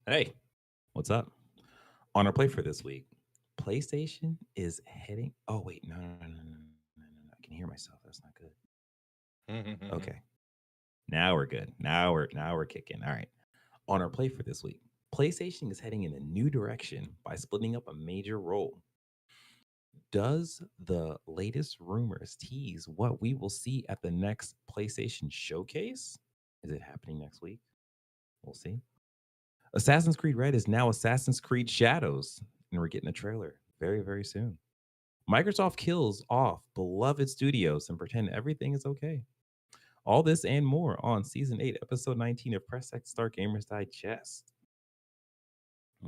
Hey, what's up? On our play for this week, PlayStation is heading. Oh wait, no! I can hear myself. That's not good. Okay, now we're good. Now we're kicking. All right. On our play for this week, PlayStation is heading in a new direction by splitting up a major role. Does the latest rumors tease what we will see at the next PlayStation showcase? Is it happening next week? We'll see. Assassin's Creed Red is now Assassin's Creed Shadows, and we're getting a trailer very soon. Microsoft kills off beloved studios and pretend everything is okay. All this and more on season 8, episode 19 of Press X Start Gamers Digest.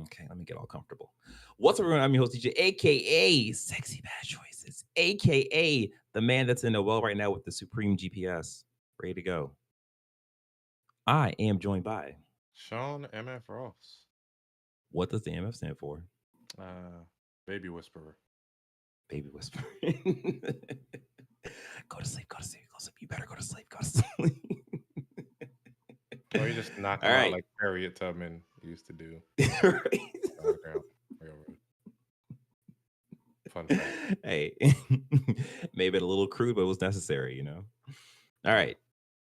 Okay, let me get all comfortable. What's up, everyone? I'm your host, DJ, aka Sexy Bad Choices, aka the man that's in the well right now with the Supreme GPS. Ready to go. I am joined by, Sean MF Ross. what does the MF stand for? Uh, Baby Whisperer. Baby whisper. Go to sleep, go to sleep, go to sleep. You better go to sleep, go to sleep. Or you just knock All him out right. like Harriet Tubman used to do. Right. Background. Fun fact. Hey, maybe a little crude, but it was necessary, you know? All Yeah. right.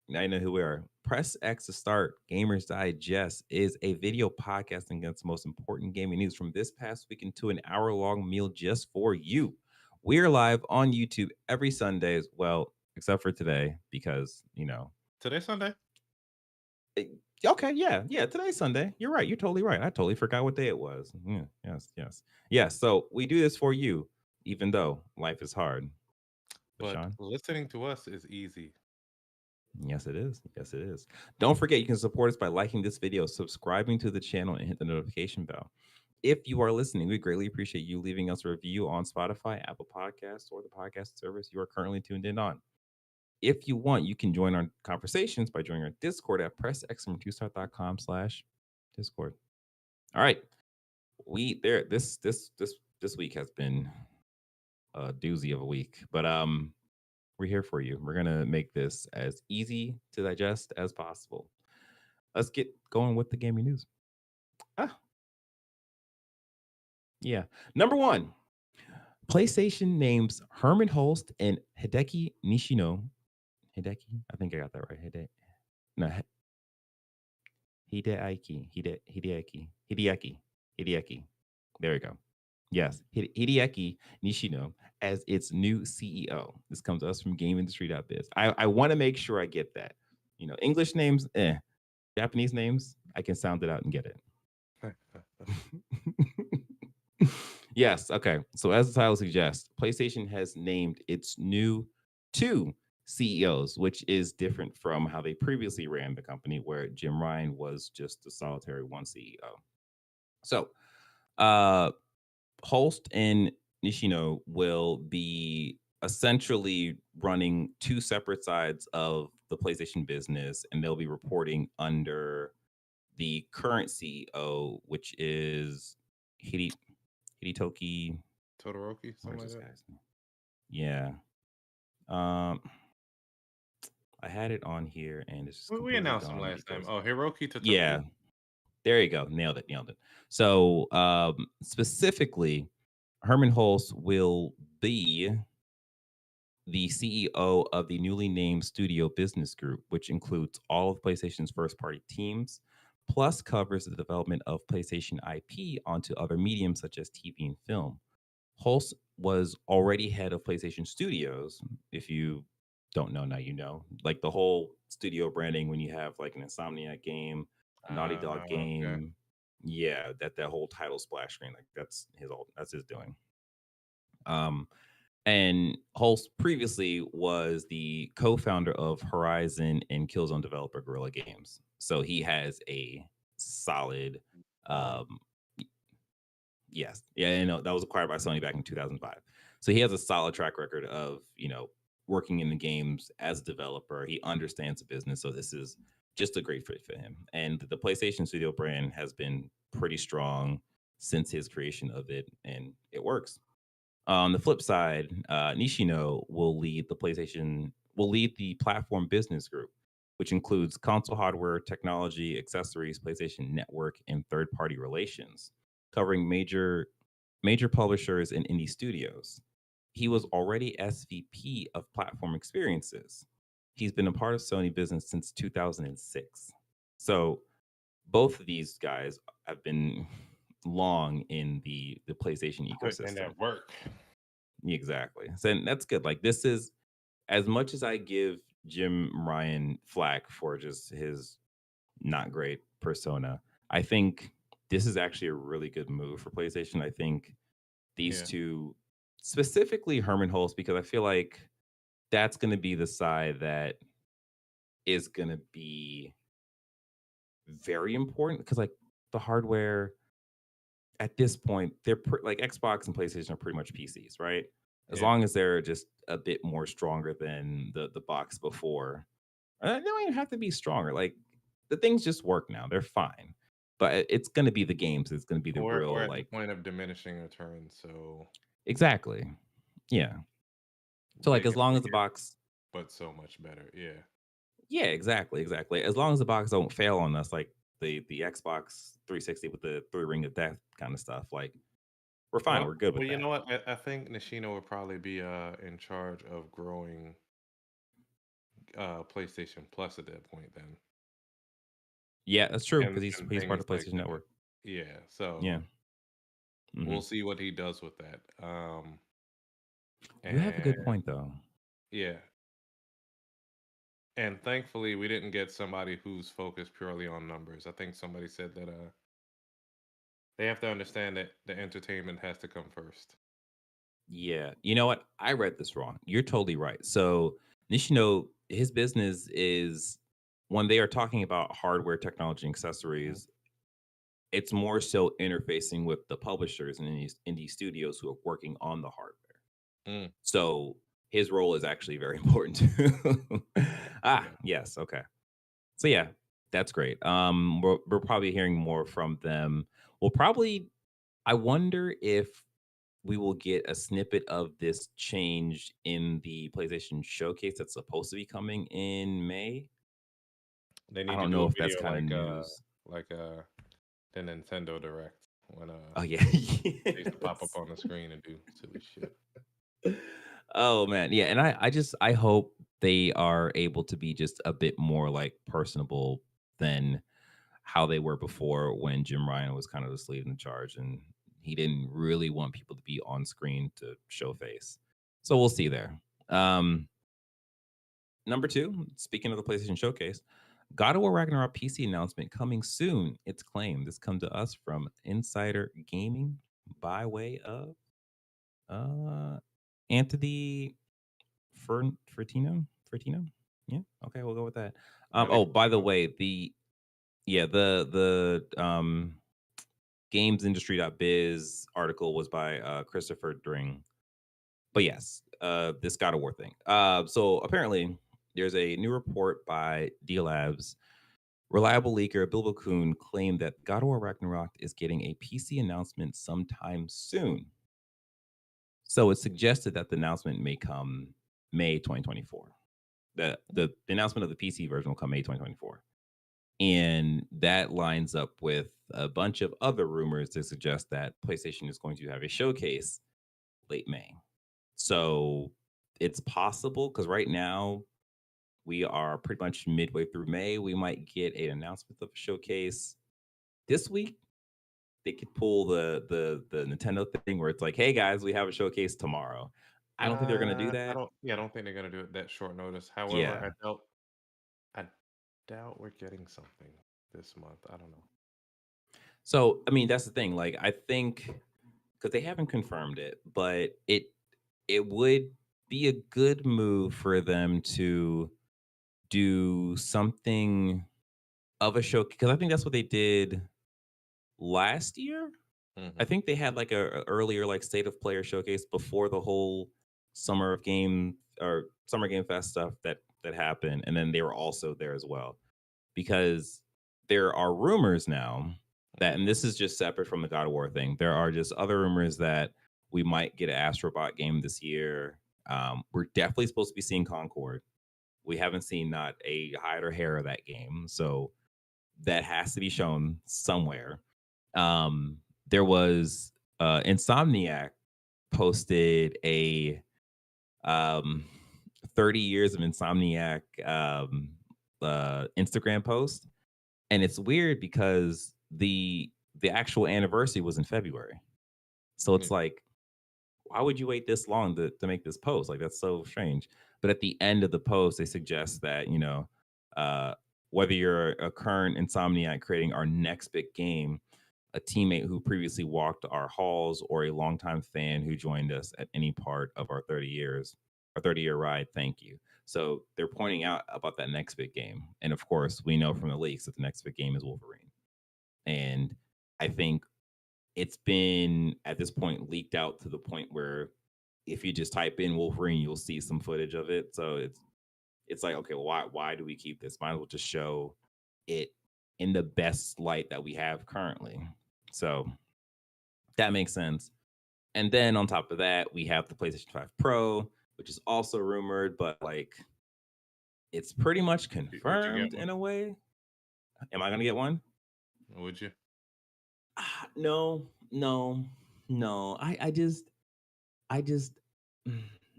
Now you know who we are. Press X to start. Gamers Digest is a video podcasting against the most important gaming news from this past week into an hour-long meal just for you. We're live on YouTube every Sunday, well, except for today, because, Today Sunday? eh, okay, yeah, today's Sunday. You're right. You're totally right. I totally forgot what day it was. Yeah, yes. Yes, so we do this for you, even though life is hard. But But Sean? listening to us is easy. Yes, it is. Yes, it is. Don't forget, you can support us by liking this video, subscribing to the channel, and hit the notification bell. If you are listening, we greatly appreciate you leaving us a review on Spotify, Apple Podcasts, or the podcast service you are currently tuned in on. If you want, you can join our conversations by joining our Discord at pressxm2start.com/Discord. All right. We there this week has been a doozy of a week, but we're here for you. We're gonna make this as easy to digest as possible. Let's get going with the gaming news. Ah, yeah. Number one, PlayStation names Hermen Hulst and Hideki Nishino. Hideki, I think I got that right. No, Hideaki. There we go. Yes, Hideaki Nishino as its new CEO. This comes to us from GamesIndustry.biz. I want to make sure I get that. English names, Japanese names, I can sound it out and get it. Yes. Okay. So, as the title suggests, PlayStation has named its new two CEOs, which is different from how they previously ran the company, where Jim Ryan was just a solitary one CEO. So, uh, Holst and Nishino will be essentially running two separate sides of the PlayStation business, and they'll be reporting under the current CEO, which is Hidi Hidetoki. Todoroki, something Where's like this that. guy's name? Yeah. Um, I had it on here and it's just We completely announced him gone last time. because Oh, Hiroki yeah, Totoki. there you go. Nailed it. So specifically, Herman Hulse will be the CEO of the newly named Studio Business Group, which includes all of PlayStation's first party teams, plus covers the development of PlayStation IP onto other mediums such as TV and film. Hulse was already head of PlayStation Studios. If you don't know, now you know. Like the whole studio branding when you have like an Insomniac game, a Naughty Dog Okay. game. Yeah, that whole title splash screen, like that's his doing. Um, and Hulse previously was the co-founder of Horizon and Killzone developer Guerrilla Games. So he has a solid Long. um yes. Yeah, that was acquired by Sony back in 2005. So he has a solid track record of, working in the games as a developer. He understands the business. So this is just a great fit for him. And the PlayStation Studio brand has been pretty strong since his creation of it, and it works. On the flip side, Nishino will lead the platform business group. which includes console hardware, technology, accessories, PlayStation Network, and third-party relations, covering major publishers and indie studios. He was already SVP of platform experiences. He's been a part of Sony business since 2006. So both of these guys have been long in the PlayStation Putting in ecosystem. that work. Exactly. So and that's good. Like this is as much as I give Jim Ryan flack for just his not great persona, I think this is actually a really good move for PlayStation. I think these Yeah. two, specifically Hermen Hulst, because I feel like that's going to be the side that is going to be very important because like the hardware at this point, like Xbox and PlayStation are pretty much PCs, right? As Yeah. long as they're just a bit more stronger than the box before. They don't even have to be stronger. Like the things just work now. They're fine. But it's going to be the games. It's going to be the We're real at the like point of diminishing returns, so exactly. Yeah. So they like as can long as make the it, box but so much better. Yeah. yeah, exactly. As long as the box don't fail on us like the Xbox 360 with the three ring of death kind of stuff, like we're fine. We're good with You that. know what? I think Nishino would probably be in charge of growing PlayStation Plus at that point then, Yeah, that's true because he's part things of the like PlayStation that. Network. Yeah. So Yeah. we'll Hmm. see what he does with that. You have a And good point though. yeah. And thankfully, we didn't get somebody who's focused purely on numbers. I think somebody said that they have to understand that the entertainment has to come first. Yeah. You know what? I read this wrong. You're totally right. So Nishino, his business is when they are talking about hardware, technology, and Mhm. accessories, it's more so interfacing with the publishers and indie studios who are working on the hardware. Mm, So his role is actually very important too. yeah. Yes, okay. So yeah, that's great. We're probably hearing more from them. We'll probably I wonder if we will get a snippet of this change in the PlayStation Showcase that's supposed to be coming in May. They I need to don't do know a if that's video kind of news. like the Nintendo Direct when Oh yeah. they used to pop up Yes. on the screen and do silly shit. Oh man, yeah, and I hope they are able to be just a bit more like personable than how they were before when Jim Ryan was kind of the lead in charge and he didn't really want people to be on screen to show face. So we'll see there. Number two, speaking of the PlayStation Showcase, God of War Ragnarok PC announcement coming soon. It's claimed. This comes to us from Insider Gaming by way of uh Anthony Fertino. Yeah, okay, we'll go with that. Really? Oh, by the way, the GamesIndustry.biz article was by Christopher Dring. But yes, this God of War thing. So apparently, there's a new report by D Labs. Reliable leaker Bilbo Kuhn claimed that God of War Ragnarok is getting a PC announcement sometime soon. So it suggested that the announcement may come May 2024. The announcement of the PC version will come May 2024. And that lines up with a bunch of other rumors to suggest that PlayStation is going to have a showcase late May. So it's possible because right now we are pretty much midway through May. We might get an announcement of a showcase this week. They could pull the Nintendo thing where it's like, hey guys, we have a showcase tomorrow. I don't think they're gonna do I that. don't. Yeah, I don't think they're gonna do it that short notice. However, Yeah. I doubt we're getting something this month. I don't know. So I mean that's the thing. Like I think because they haven't confirmed it, but it would be a good move for them to do something of a show because I think that's what they did last year. I Hmm. think they had like a earlier like state of player showcase before the whole summer of game or summer game fest stuff that happened, and then they were also there as well because there are rumors now that, and this is just separate from the God of War thing. There are just other rumors that we might get an Astrobot game this year. We're definitely supposed to be seeing Concord, We haven't seen not a hide or hair of that game. So that has to be shown somewhere. There was Insomniac posted a um 30 years of Insomniac Instagram post, and it's weird because the actual anniversary was in February. So Yeah. it's like, why would you wait this long to make this post? Like, that's so strange. But at the end of the post, they suggest that, uh, whether you're a current Insomniac creating our next big game, a teammate who previously walked our halls, or a longtime fan who joined us at any part of our 30 years, our 30-year ride, thank you. So they're pointing out about that next big game. And of course, we know from the leaks that the next big game is Wolverine. And I think it's been at this point leaked out to the point where if you just type in Wolverine, you'll see some footage of it. So it's like, okay, well, why do we keep this? Might as well just show it in the best light that we have currently. So that makes sense. And then on top of that, we have the PlayStation 5 Pro, which is also rumored, but like it's pretty much Would you get confirmed one? in a way. Am I gonna get one? Would you? No, no, no. I just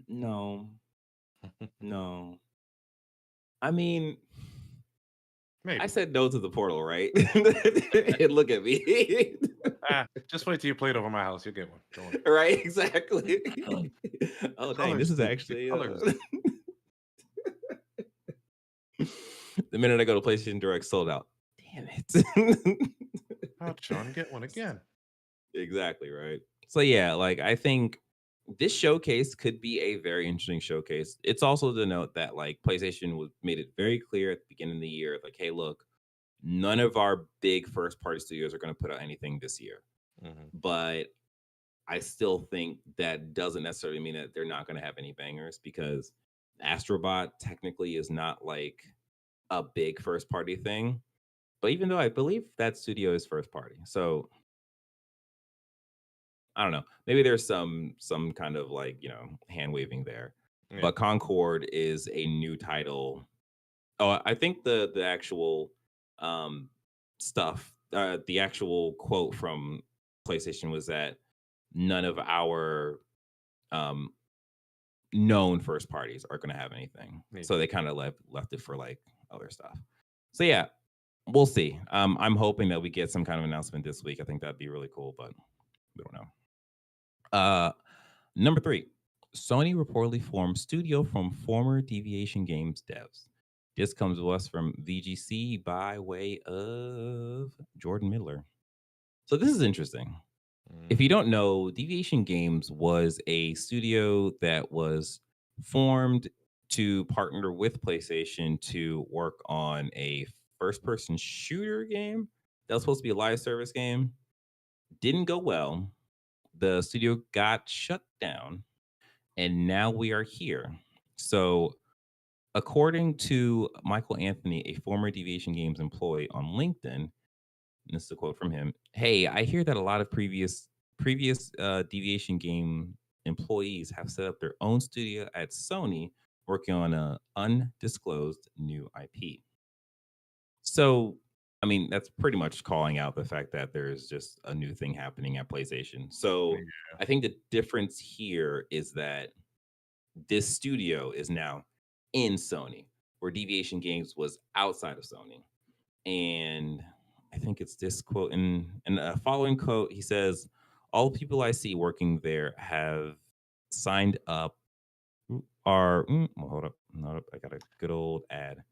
no, no. I mean, I Maybe. said no to the portal, right? And look at me. Just wait till you play it over my house. You'll get one. Don't worry. Right, exactly. The Oh dang, this colors, is dude. The actually colors. the minute I go to PlayStation Direct sold out. Damn it. Oh, Sean, get one again. Exactly, right. So yeah, like I think this showcase could be a very interesting showcase. It's also to note that like PlayStation was made it very clear at the beginning of the year, like, hey, look, none of our big first party studios are going to put out anything this year. Hmm. But I still think that doesn't necessarily mean that they're not going to have any bangers, because Astrobot technically is not like a big first party thing. But even though I believe that studio is first party, so I don't know. Maybe there's some kind of like, hand waving there. Yeah. But Concord is a new title. Oh, I think the actual um stuff, the actual quote from PlayStation was that none of our um known first parties are going to have anything. Yeah. So they kind of left it for like other stuff. So yeah, we'll see. I'm hoping that we get some kind of announcement this week. I think that'd be really cool, but we don't know. Number 3, Sony reportedly formed studio from former Deviation Games devs. This comes to us from VGC by way of Jordan Miller. So this is interesting. If you don't know, Deviation Games was a studio that was formed to partner with PlayStation to work on a first person shooter game that was supposed to be a live service game. Didn't go well. The studio got shut down, and now we are here. So, according to Michael Anthony, a former Deviation Games employee on LinkedIn, and this is a quote from him. Hey, I hear that a lot of previous Deviation Game employees have set up their own studio at Sony working on a undisclosed new IP. So, I mean, that's pretty much calling out the fact that there's just a new thing happening at PlayStation. So, Yeah. I think the difference here is that this studio is now in Sony, where Deviation Games was outside of Sony. And I think it's this quote in a following quote. He says, "All the people I see working there have signed up are hold up. I got a good old ad.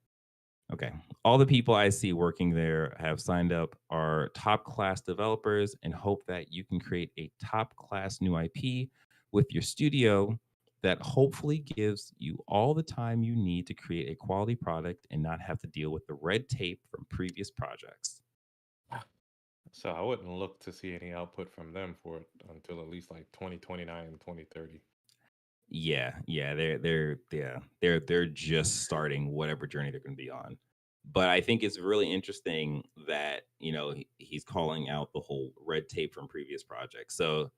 Okay. All the people I see working there have signed up are top class developers and hope that you can create a top class new IP with your studio that hopefully gives you all the time you need to create a quality product and not have to deal with the red tape from previous projects." So I wouldn't look to see any output from them for it until at least like 2029, 2030. They're just starting whatever journey they're going to be on. But I think it's really interesting that, he's calling out the whole red tape from previous projects. So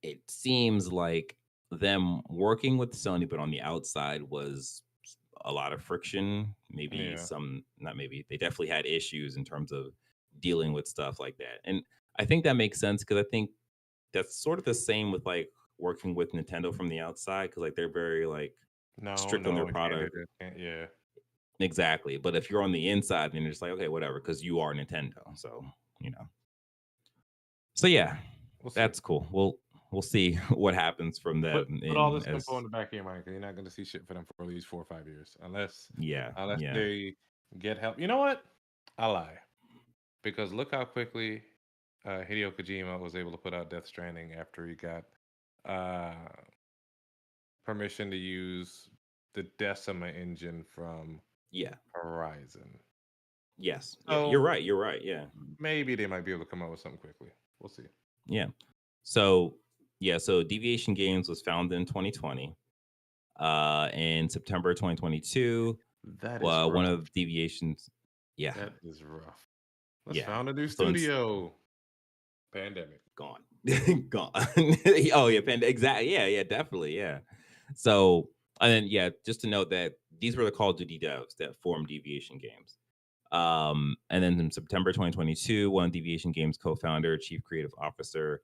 it seems like them working with Sony, but on the outside was a lot of friction. Maybe Yeah. not maybe, they definitely had issues in terms of dealing with stuff like that. And I think that makes sense because I think that's sort of the same with like working with Nintendo from the outside because like they're very like No, strict on their no, it can't do product. this. Can't, yeah. Exactly. But if you're on the inside, then you're just like, okay, whatever, because you are Nintendo. So, you know. So yeah, We'll see. that's cool. We'll see what happens from them Put all in this info as in the back of your mind because you're not going to see shit for them for at least 4 or 5 years, yeah, unless yeah. they get help. You know what? I lie because look how quickly Hideo Kojima was able to put out Death Stranding after he got uh, permission to use the Decima engine from Yeah. Horizon. Yes. Yeah. You're So right. You're right. Yeah. maybe they might be able to come up with something quickly. We'll see. Yeah. So yeah, so Deviation Games was founded in 2020. In September 2022, That is one rough. of Deviation's, yeah, That is rough. Let's yeah. found a new So it's studio. Pandemic. gone, gone. Oh yeah, exactly. Yeah, yeah, definitely. Yeah. So and then yeah, just to note that these were the Call of Duty devs that formed Deviation Games. And then in September 2022, one of Deviation Games co-founder, chief creative officer,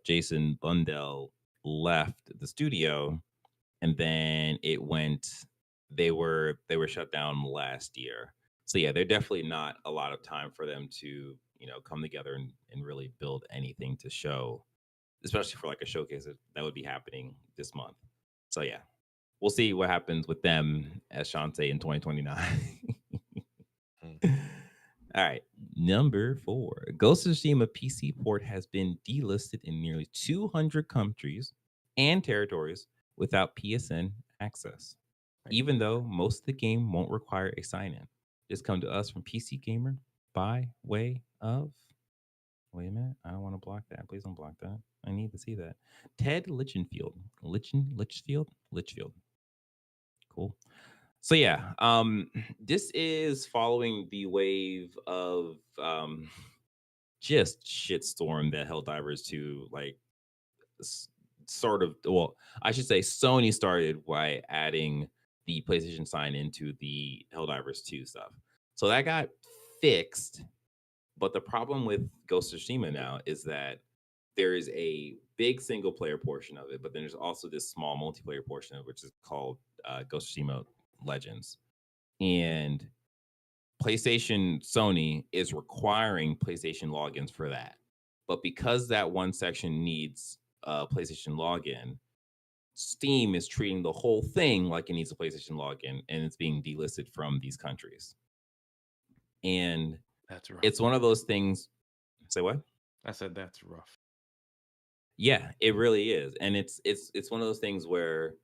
Jason Bundell left the studio, and then they were shut down last year. So yeah, they're definitely not a lot of time for them to come together and really build anything to show, especially for like a showcase that would be happening this month. So yeah, we'll see what happens with them as Shantae in 2029. Hmm. All right, number 4. Ghost of Tsushima PC port has been delisted in nearly 200 countries and territories without PSN access, Wait, even though most of the game won't require a sign in. This come to us from PC Gamer by way of. Wait a minute, I don't want to block that. Please don't block that. I need to see that. Ted Litchfield. Litchfield. Cool. So yeah, this is following the wave of just shitstorm that Helldivers 2 like sort of, well, I should say Sony started by adding the PlayStation sign into the Helldivers 2 stuff. So that got fixed, but the problem with Ghost of Tsushima now is that there is a big single player portion of it, but then there's also this small multiplayer portion of it, which is called Ghost of Tsushima Legends. And Sony is requiring PlayStation logins for that. But because that one section needs a PlayStation login, Steam is treating the whole thing like it needs a PlayStation login, and it's being delisted from these countries. And that's rough. it's one of those things. Say what? I said that's rough. Yeah, it really is. And it's one of those things where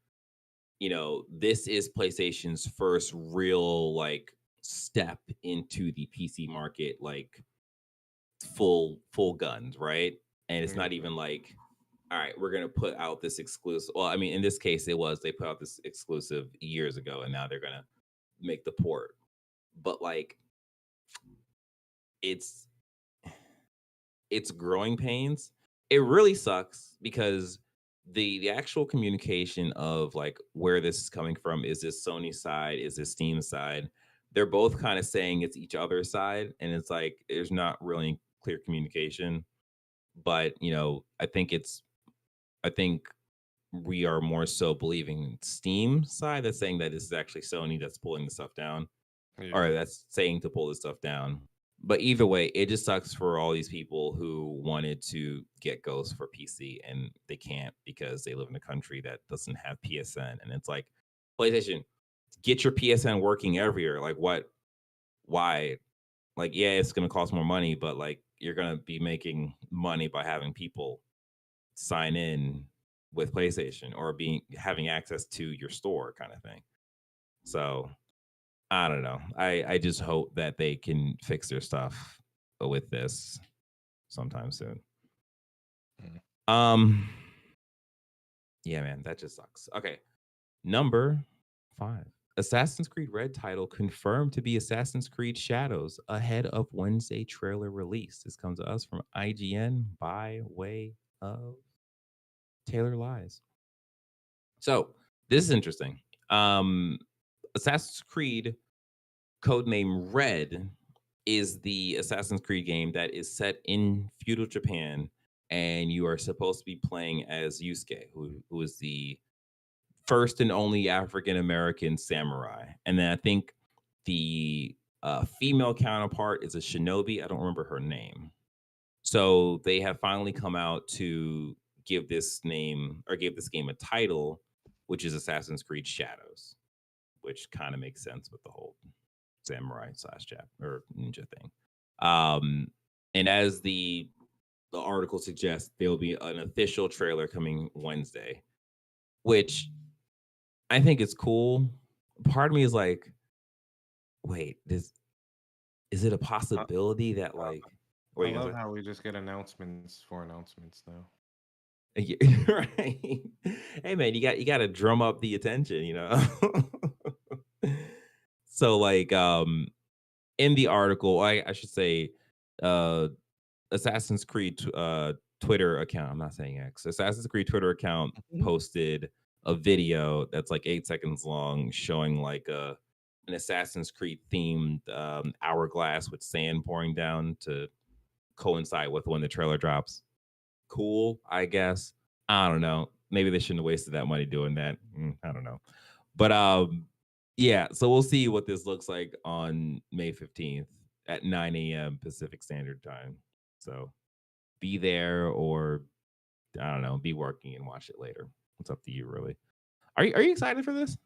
this is PlayStation's first real like step into the PC market, like full guns, right? And it's Yeah. not even like, all right, we're gonna put out this exclusive. Well, I mean, in this case, they put out this exclusive years ago, and now they're gonna make the port. But like, it's it's growing pains. It really sucks because the actual communication of like where this is coming from, is this Sony side, is this Steam side, they're both kind of saying it's each other's side, and it's like there's not really clear communication. But I think we are more so believing Steam side that's saying that this is actually Sony that's pulling the stuff down, Yeah. or that's saying to pull this stuff down. But either way, it just sucks for all these people who wanted to get Ghost for PC and they can't because they live in a country that doesn't have PSN. And it's like, PlayStation, get your PSN working everywhere. Like, what? Why? Like, yeah, it's going to cost more money, but like, you're going to be making money by having people sign in with PlayStation or having access to your store, kind of thing. So I don't know. I just hope that they can fix their stuff with this sometime soon. Mm. Yeah, man, that just sucks. Okay, number 5. Assassin's Creed Red title confirmed to be Assassin's Creed Shadows ahead of Wednesday trailer release. This comes to us from IGN by way of Taylor Lies. So this is interesting. Assassin's Creed codename Red is the Assassin's Creed game that is set in feudal Japan, and you are supposed to be playing as Yusuke, who is the first and only African American samurai. And then I think the female counterpart is a shinobi. I don't remember her name. So they have finally come out to give this name or give this game a title, which is Assassin's Creed Shadows, which kind of makes sense with the whole samurai slash Jap or ninja thing. And as the article suggests, there will be an official trailer coming Wednesday, which I think is cool. Part of me is like, wait, is it a I, possibility that I like what I are you love gonna how we just get announcements for announcements now. say? Right. Hey man, you got to drum up the attention, you know. So like in the article, I should say uh Assassin's Creed Twitter account. I'm not saying X. Assassin's Creed Twitter account Mhm. posted a video that's like 8 seconds long, showing like an Assassin's Creed themed hourglass with sand pouring down to coincide with when the trailer drops. Cool, I guess. I don't know. Maybe they shouldn't have wasted that money doing that. I don't know. But yeah, so we'll see what this looks like on May 15th at 9 a.m. Pacific Standard Time. So be there or I don't know, be working and watch it later. It's up to you, really. Are you excited for this?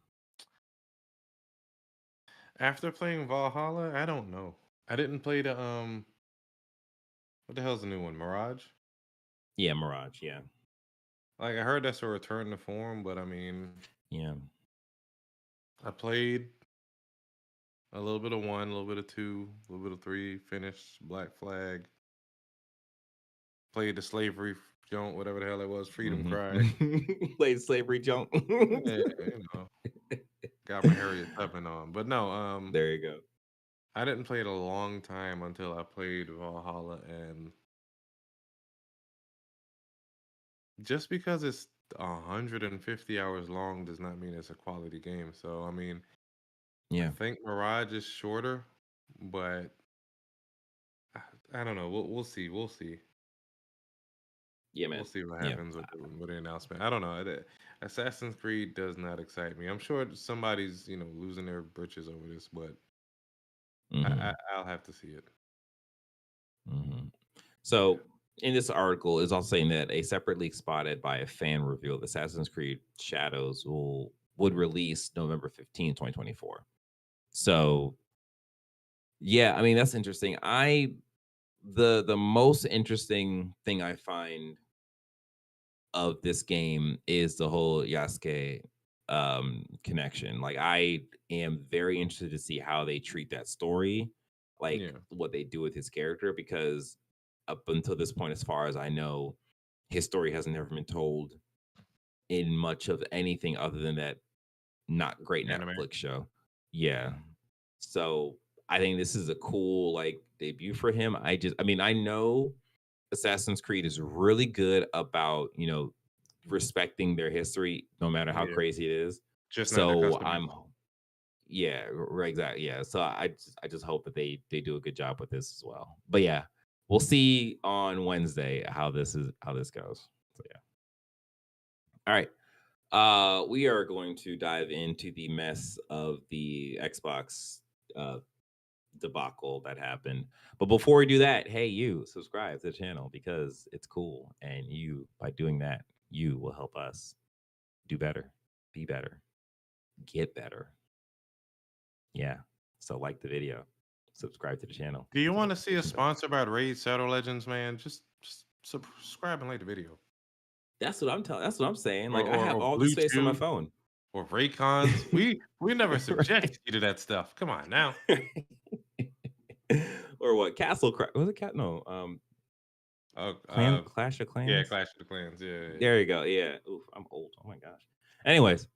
After playing Valhalla, I don't know. I didn't play the what the hell's the new one? Mirage? Yeah, Mirage. Yeah, Like I heard that's a return to form, but I mean, yeah. I played a little bit of one, a little bit of two, a little bit of three, finished Black Flag, played the slavery joint, whatever the hell it was, Freedom Cry. Late slavery junk. Yeah, you know, got my Harriet Tubman on. But no, There you go. I didn't play it a long time until I played Valhalla, and just because it's 150 hours long does not mean it's a quality game. So I mean, I Yeah, think Mirage is shorter, but I, I don't know. We'll see. We'll see. yeah, We'll man. see what Yeah. happens with the announcement. I don't know. Assassin's Creed does not excite me. I'm sure somebody's losing their britches over this, but hmm I'll have to see it. hmm Yeah. So in this article is also saying that a separate leak spotted by a fan revealed Assassin's Creed Shadows would release November 15th, 2024. So yeah, I mean that's interesting. The most interesting thing I find of this game is the whole Yasuke connection. Like I am very interested to see how they treat that story, like Yeah. what they do with his character, because up until this point, as far as I know, his story has never been told in much of anything other than that not great Anime. Netflix show. Yeah. So I think this is a cool like debut for him. I mean, I know Assassin's Creed is really good about, respecting their history no matter how Yeah. crazy it is. Just not their So customers. I'm yeah, right, exactly. Yeah. So I just hope that they do a good job with this as well. But yeah, we'll see on Wednesday how this goes. So yeah. All right. We are going to dive into the mess of the Xbox uh debacle that happened. But before we do that, hey, you subscribe to the channel because it's cool. And you, by doing that, you will help us do better, be better, get better. Yeah. So like the video, subscribe to the channel Do you to want to see a notifications up. sponsor about Raid Shadow Legends, man? Just subscribe and like the video, That's what I'm saying. or Like I or, have or all the Blue space on my Chew phone. or Raycons. We never Right. subject you to that stuff. Come on now. Or what? Castle Crash. Was it cat? No. Uh, Clan uh, Clash of yeah, Clans. Clash of the Clans. Yeah, yeah, There you go. Yeah. Oof, I'm old. Oh my gosh. Anyways,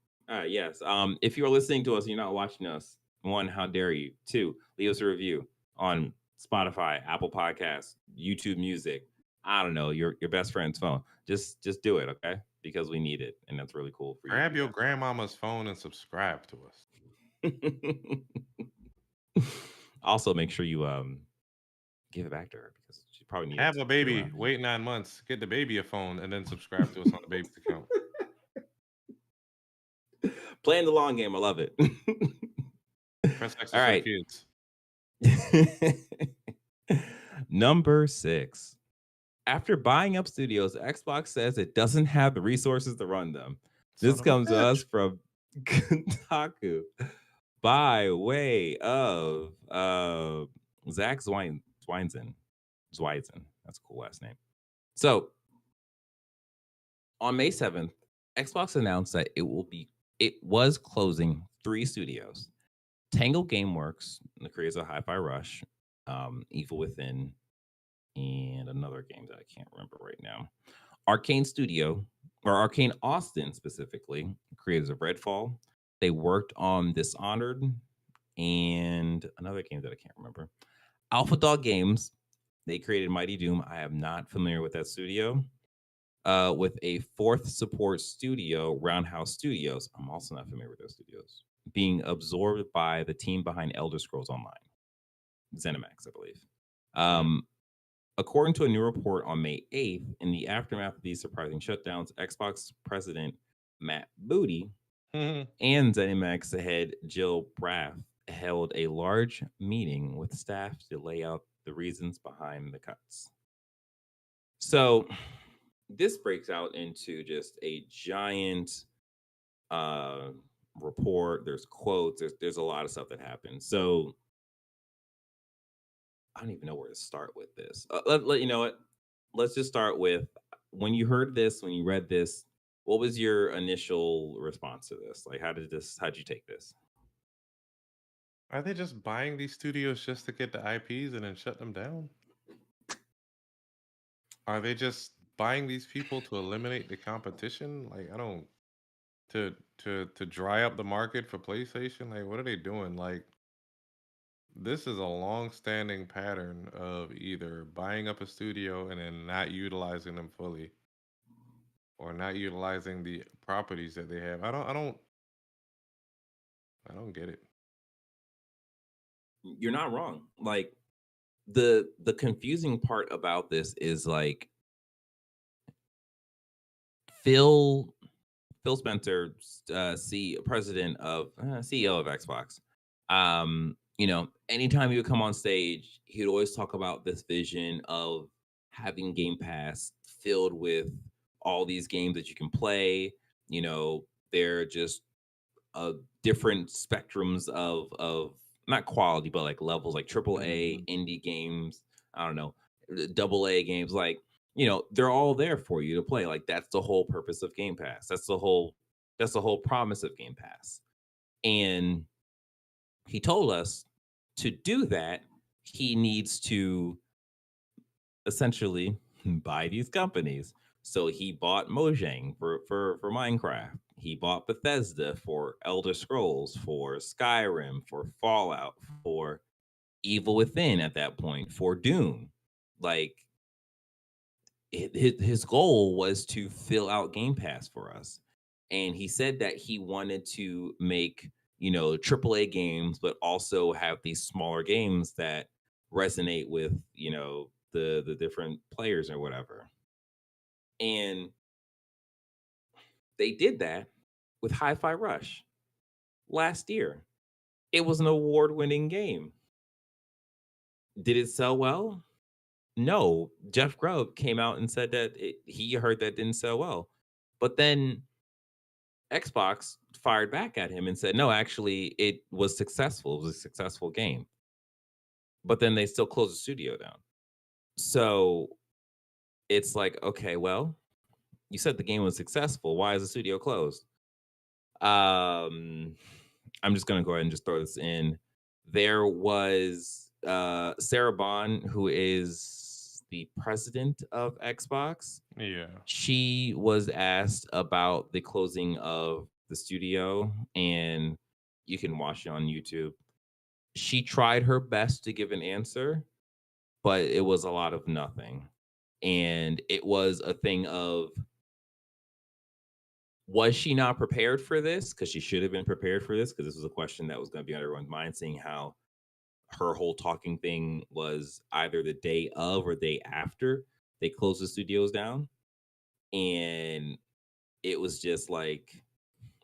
yes. If you're listening to us and you're not watching us, one, how dare you? Two, leave us a review on Spotify, Apple Podcasts, YouTube Music. I don't know, your best friend's phone. Just do it, okay? Because we need it, and that's really cool for you to grab do your that. grandmama's phone and subscribe to us. Also, make sure you give it back to her because she probably needed Have to a get baby, around. wait 9 months, get the baby a phone, and then subscribe to us on the baby's account. Playing the long game, I love it. Press X All for the right. kids. Number 6. After buying up studios, Xbox says it doesn't have the resources to run them. Son This of a comes to us bitch. from Kotaku by way of Zach Zweinzen. That's a cool last name. So on May 7th, Xbox announced that it was closing 3 studios. Tango Gameworks, the creators of Hi-Fi Rush, Evil Within, and another game that I can't remember right now. Arcane Studio, or Arcane Austin specifically, creators of Redfall. They worked on Dishonored and another game that I can't remember. Alpha Dog Games, they created Mighty Doom. I am not familiar with that studio. With a fourth support studio, Roundhouse Studios. I'm also not familiar with those studios. Being absorbed by the team behind Elder Scrolls Online, ZeniMax, I believe. According to a new report on May 8th, in the aftermath of these surprising shutdowns, Xbox President Matt Booty and ZeniMax head Jill Braff held a large meeting with staff to lay out the reasons behind the cuts. So this breaks out into just a giant report. There's quotes. There's a lot of stuff that happens. So I don't even know where to start with this. You know what? Let's just start with when you heard this, when you read this. What was your initial response to this? Like, how'd you take this? Are they just buying these studios just to get the IPs and then shut them down? Are they just buying these people to eliminate the competition? Like, I don't to dry up the market for PlayStation. Like, what are they doing? Like, this is a long-standing pattern of either buying up a studio and then not utilizing them fully, or not utilizing the properties that they have. I don't get it. You're not wrong. Like the confusing part about this is like Phil Spencer, president of CEO of Xbox. Anytime he would come on stage, he'd always talk about this vision of having Game Pass filled with all these games that you can play. They're just different spectrums of not quality, but like levels, like triple A indie games. I don't know, double A games. Like they're all there for you to play. Like that's the whole purpose of Game Pass. That's the whole promise of Game Pass. And he told us to do that, he needs to essentially buy these companies. So he bought Mojang for Minecraft. He bought Bethesda for Elder Scrolls, for Skyrim, for Fallout, for Evil Within at that point, for Doom. Like his goal was to fill out Game Pass for us. And he said that he wanted to make, AAA games, but also have these smaller games that resonate with, the different players or whatever. And they did that with Hi-Fi Rush last year. It was an award-winning game. Did it sell well? No. Jeff Grubb came out and said that he heard that didn't sell well. But then Xbox fired back at him and said, no, actually, it was successful. It was a successful game. But then they still closed the studio down. So it's like, okay, well, you said the game was successful. Why is the studio closed? I'm just going to go ahead and just throw this in. There was Sarah Bond, who is the president of Xbox. Yeah. She was asked about the closing of the studio, and you can watch it on YouTube. She tried her best to give an answer, but it was a lot of nothing. And it was a thing of Was she not prepared for this? Because she should have been prepared for this, because this was a question that was going to be on everyone's mind, seeing how her whole talking thing was either the day of or day after they closed the studios down. And it was just like,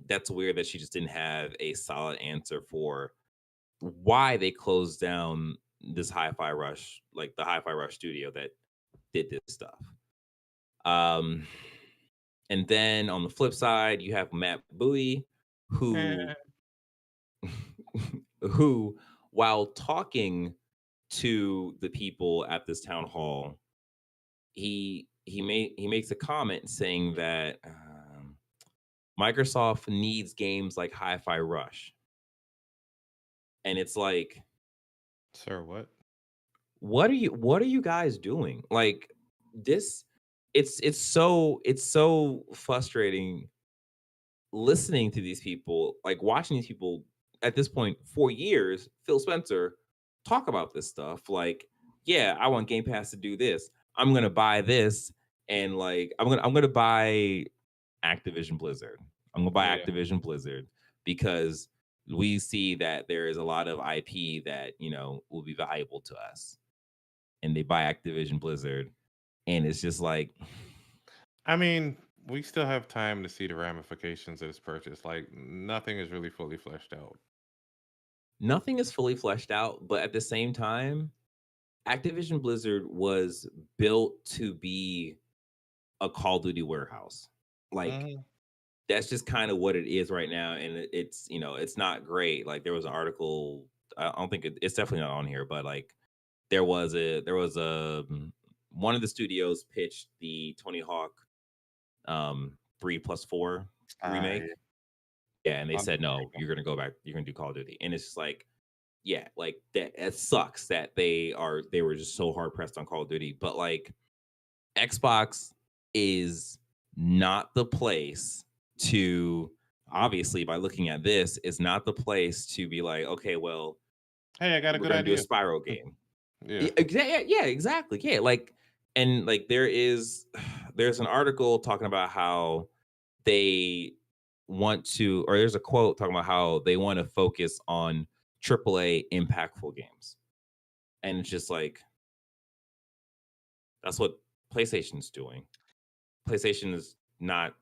that's weird that she just didn't have a solid answer for why they closed down this Hi-Fi Rush, like the Hi-Fi Rush studio that did this stuff. Um, and then on the flip side, you have Matt Bowie, who who, while talking to the people at this town hall, he makes a comment saying that Microsoft needs games like Hi-Fi Rush, and it's like, Sir, what? what are you guys doing? Like this, it's so frustrating listening to these people, like watching these people at this point for years, Phil Spencer, talk about this stuff. Like, yeah, I want Game Pass to do this. I'm gonna buy this, and like I'm gonna buy Activision Blizzard. I'm gonna buy Yeah. Activision Blizzard because we see that there is a lot of IP that will be valuable to us, and they buy Activision Blizzard, and it's just like, I mean, we still have time to see the ramifications of this purchase. Like, nothing is really fully fleshed out. nothing is fully fleshed out, but at the same time, Activision Blizzard was built to be a Call of Duty warehouse. Like, Hmm. that's just kind of what it is right now, and it's not great. Like, there was an article. I don't think it's definitely not on here, but like there was a one of the studios pitched the Tony Hawk 3+4 I remake. Yeah, and they said no, understandable. you're gonna go back, you're gonna do Call of Duty, and it's just like, yeah, like that. It sucks that they were just so hard pressed on Call of Duty, but like Xbox is not the place to, obviously, by looking at this, is not the place to be like, okay, well, Hey, I got a we're good gonna do a idea. Spyro game. Yeah. Yeah, yeah, exactly. Yeah, like, and like there's an article talking about how they want to, or there's a quote talking about how they want to focus on AAA impactful games, and it's just like, that's what PlayStation's doing. PlayStation is not.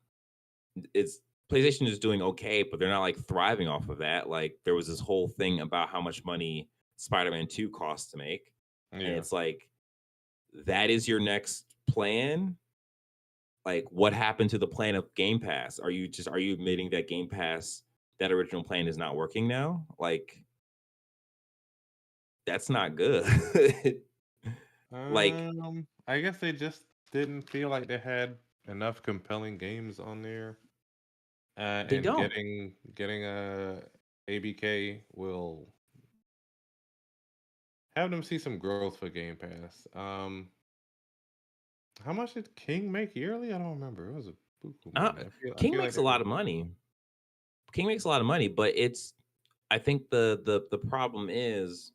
It's PlayStation is doing okay, but they're not like thriving off of that. Like, there was this whole thing about how much money Spider-Man 2 costs to make, and Yeah. it's like, that is your next plan. Like, what happened to the plan of Game Pass? Are you admitting that Game Pass, that original plan, is not working now? Like, that's not good. Like, I guess they just didn't feel like they had enough compelling games on there. they And don't. getting a ABK will have them see some growth for Game Pass. How much did King make yearly? I don't remember. It was a buku Uh, money. I King feel like makes a they lot really of did. money. King makes a lot of money, but I think the problem is,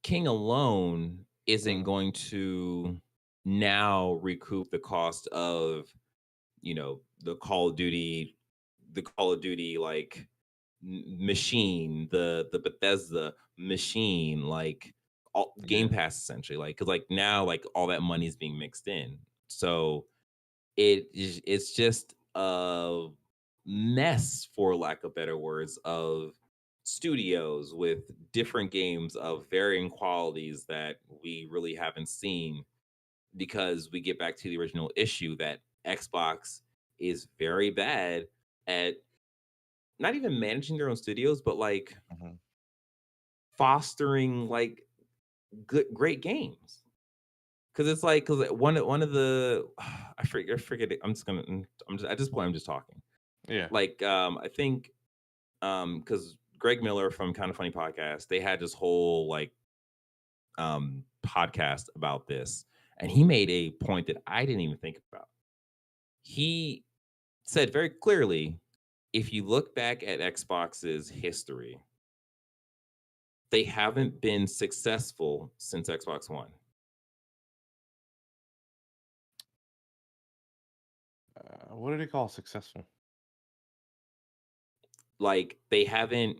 King alone isn't Mhm. going to now recoup the cost of, the Call of Duty, like, machine, the Bethesda machine, like, all Game Yeah. Pass, essentially, like, because like now, like, all that money is being mixed in, so it's just a mess, for lack of better words, of studios with different games of varying qualities that we really haven't seen, because we get back to the original issue that Xbox is very bad at not even managing their own studios, but like Mhm. fostering like great games. Because it's like, because one of the I forget it. I'm just, at this point, I'm just talking. Yeah. Like, I think, because Greg Miller from Kind of Funny Podcast, they had this whole like podcast about this, and he made a point that I didn't even think about. He said very clearly, if you look back at Xbox's history, they haven't been successful since Xbox One. what do they call successful? Like they haven't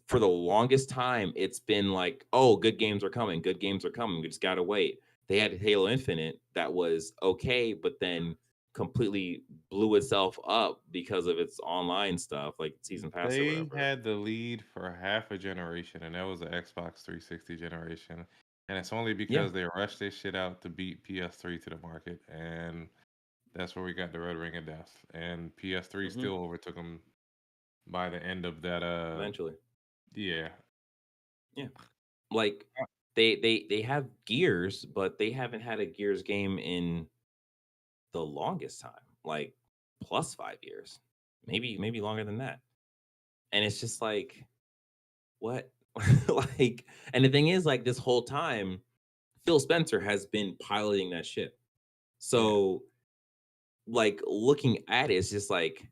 for the longest time. It's been like, oh, good games are coming, good games are coming. We just gotta wait. They had Halo Infinite that was okay, but then completely blew itself up because of its online stuff, like season pass or They whatever. had the lead for half a generation, and that was the Xbox 360 generation. And it's only Yeah. because they rushed this shit out to beat PS3 to the market, and that's where we got the Red Ring of Death. And PS3 Hmm. still overtook them by the end of that. Eventually. Yeah, Yeah. Like they have Gears, but they haven't had a Gears game in the longest time, like plus 5 years, maybe longer than that. And it's just like, what? Like, and the thing is, like, this whole time, Phil Spencer has been piloting that ship. yeah. So, like, looking at it, it's just like,